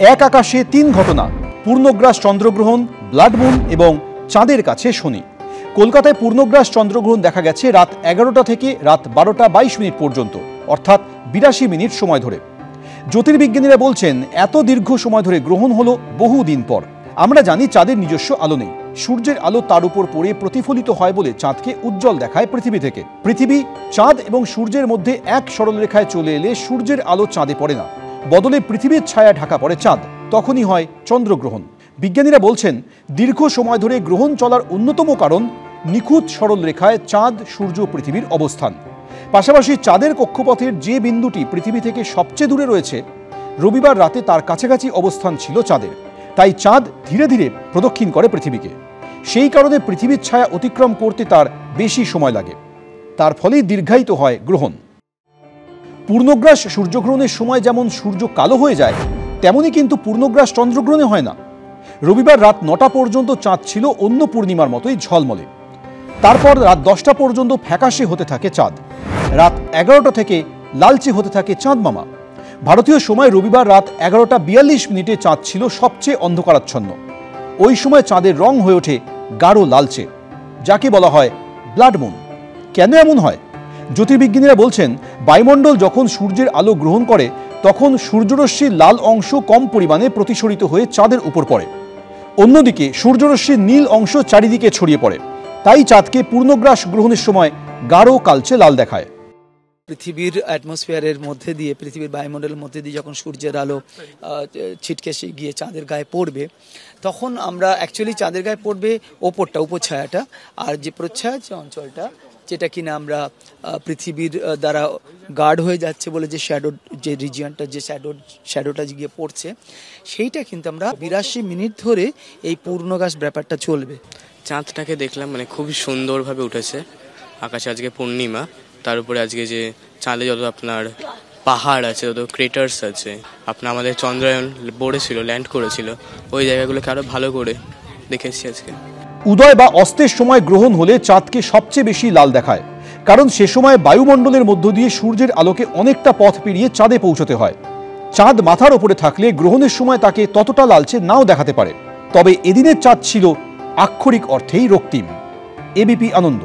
এক আকাশে তিন ঘটনা, পূর্ণগ্রাস চন্দ্রগ্রহণ, ব্লাড মুন এবং চাঁদের কাছে শনি। কলকাতায় পূর্ণগ্রাস চন্দ্রগ্রহণ দেখা গেছে রাত 11টা থেকে রাত 12টা 22 মিনিট পর্যন্ত, অর্থাৎ 82 মিনিট সময় ধরে। জ্যোতির্বিজ্ঞানীরা বলছেন এত দীর্ঘ সময় ধরে গ্রহণ হলো বহুদিন পর। আমরা জানি চাঁদের নিজস্ব আলো নেই, সূর্যের আলো তার উপর পড়ে প্রতিফলিত হয় বলে চাঁদকে উজ্জ্বল দেখায় পৃথিবী থেকে। পৃথিবী, চাঁদ এবং সূর্যের মধ্যে এক সরলরেখায় চলে এলে সূর্যের আলো চাঁদে পড়ে না, বদলে পৃথিবীর ছায়া ঢাকা পড়ে চাঁদ, তখনই হয় চন্দ্রগ্রহণ। বিজ্ঞানীরা বলছেন দীর্ঘ সময় ধরে গ্রহণ চলার অন্যতম কারণ নিখুঁত সরলরেখায় চাঁদ, সূর্য, পৃথিবীর অবস্থান। পাশাপাশি চাঁদের কক্ষপথের যে বিন্দুটি পৃথিবী থেকে সবচেয়ে দূরে রয়েছে, রবিবার রাতে তার কাছাকাছি অবস্থান ছিল চাঁদের। তাই চাঁদ ধীরে ধীরে প্রদক্ষিণ করে পৃথিবীকে। সেই কারণে পৃথিবীর ছায়া অতিক্রম করতে তার বেশি সময় লাগে। তার ফলেই দীর্ঘায়িত হয় গ্রহণ। পূর্ণগ্রাস সূর্যগ্রহণের সময় যেমন সূর্য কালো হয়ে যায়, তেমনই কিন্তু পূর্ণগ্রাস চন্দ্রগ্রহণে হয় না। রবিবার রাত 9টা পর্যন্ত চাঁদ ছিল অন্য পূর্ণিমার মতোই ঝলমলে। তারপর রাত 10টা পর্যন্ত ফ্যাকাশে হতে থাকে চাঁদ। রাত 11টা থেকে লালচে হতে থাকে চাঁদ মামা। ভারতীয় সময় রবিবার রাত 11টা 42 মিনিটে চাঁদ ছিল সবচেয়ে অন্ধকারাচ্ছন্ন। ওই সময় চাঁদের রং হয়ে ওঠে গাঢ় লালচে, যাকে বলা হয় ব্লাড মুন। কেন এমন হয়? জ্যোতির্বিজ্ঞানীরা বলছেন বায়ুমণ্ডল যখন সূর্যের আলো গ্রহণ করে, তখন সূর্যরশ্মির লাল অংশ কম পরিমাণে প্রতিসরিত হয়ে চাঁদের উপর পড়ে। অন্যদিকে সূর্যরশ্মির নীল অংশ চারিদিকে ছড়িয়ে পড়ে। তাই চাঁদকে পূর্ণগ্রাস গ্রহণের সময় গাঢ় কালচে লাল দেখায়। পৃথিবীর অ্যাটমসফিয়ারের মধ্যে দিয়ে, পৃথিবীর বায়ুমণ্ডলের মধ্যে দিয়ে যখন সূর্যের আলো ছিটকে গিয়ে চাঁদের গায়ে পড়বে, তখন আমরা অ্যাকচুয়ালি চাঁদের গায়ে পড়বে ওপরটা, উপছায়াটা, আর যে প্রচ্ছায়া যে অঞ্চলটা, যেটা কিনা আমরা পৃথিবীর দ্বারা গার্ড হয়ে যাচ্ছে বলে যে শ্যাডো, যে রিজিয়নটা, যে শ্যাডোটা গিয়ে পড়ছে, সেইটা কিন্তু আমরা 82 মিনিট ধরে এই পূর্ণগ্রাস ব্যাপারটা চলবে। চাঁদটাকে দেখলাম, মানে খুবই সুন্দরভাবে উঠেছে আকাশে। আজকে পূর্ণিমা, তার উপরে আজকে যে চাঁদে যত আপনার পাহাড় আছে, যত ক্রেটার্স আছে, আপনার আমাদের চন্দ্রায়ন পড়েছিল, ল্যান্ড করেছিল, ওই জায়গাগুলোকে আরো ভালো করে দেখেছি আজকে। উদয় বা অস্তের সময় গ্রহণ হলে চাঁদকে সবচেয়ে বেশি লাল দেখায়, কারণ সে সময় বায়ুমণ্ডলের মধ্য দিয়ে সূর্যের আলোকে অনেকটা পথ পেরিয়ে চাঁদে পৌঁছতে হয়। চাঁদ মাথার ওপরে থাকলে গ্রহণের সময় তাকে ততটা লালচে নাও দেখাতে পারে। তবে এদিনের চাঁদ ছিল আক্ষরিক অর্থেই রক্তিম। এবিপি আনন্দ।